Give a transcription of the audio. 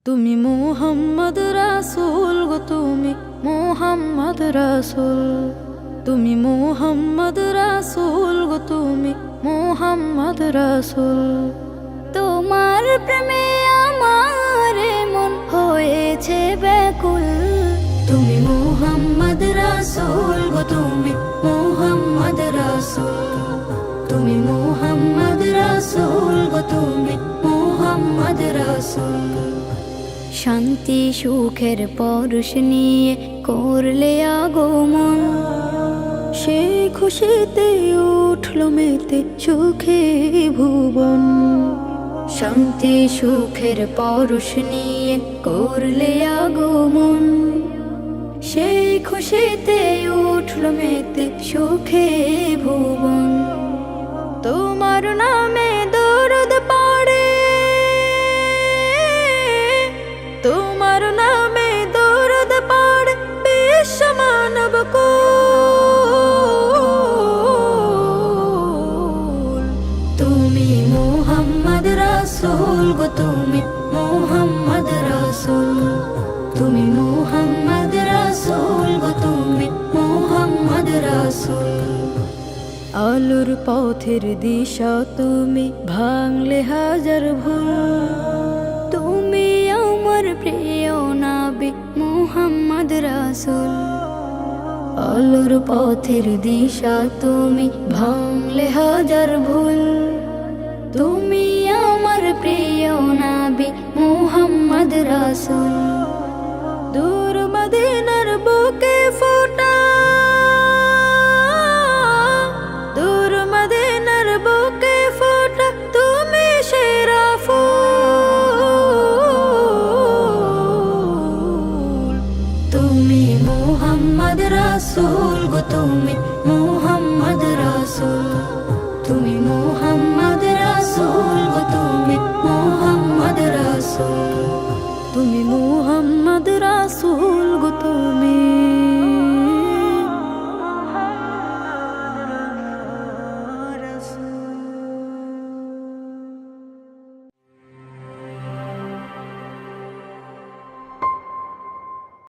তুমি মুহাম্মদ রাসূল গো, তুমি মুহাম্মদ রাসূল, তুমি মুহাম্মদ রাসূল গো, তুমি মুহাম্মদ রাসূল। তোমার প্রেমে আমার মন হয়েছে ব্যাকুল। তুমি মুহাম্মদ রাসূল গো, তুমি মুহাম্মদ রাসূল, তুমি মুহাম্মদ রাসূল গো, তুমি মুহাম্মদ রাসূল। শান্তি সুখের পরশ নিয়ে করলে আগমন, সেই খুশিতে উঠল মেতে সুখে ভুবন। শান্তি সুখের পরশ নিয়ে করলে আগমন, সেই খুশিতে উঠল মেতে সুখে ভুবন। তোমার নামে দরুদ পড়ে, তোমার নামে দরুদ পড়ে বিশ্ব মানব কুল। তুমি মুহাম্মদ রাসূল গো, তুমি মুহাম্মদ রাসূল, তুমি মুহাম্মদ রাসূল গো, তুমি মুহাম্মদ রাসূল। আলোর পথের দিশা তুমি, ভাঙলে হাজার ভুল। তুমি আমার প্রিয় নবী মুহাম্মদ রাসূল। আলোর পথের দিশা তুমি, ভাঙলে হাজার ভুল। তুমি আমার প্রিয় নবী মুহাম্মদ রাসূল। দূর মদিনার বুকে ফোটা, দূর মদিনার বুকে ফোটা তুমি সেরা ফুল। তুমি মুহাম্মদ রাসূল গো, তুমি মুহাম্মদ রাসূল, তুমি মুহাম্মদ রাসূল গো, তুমি মুহাম্মদ রাসূল, তুমি মুহাম্মদ রাসূল গো।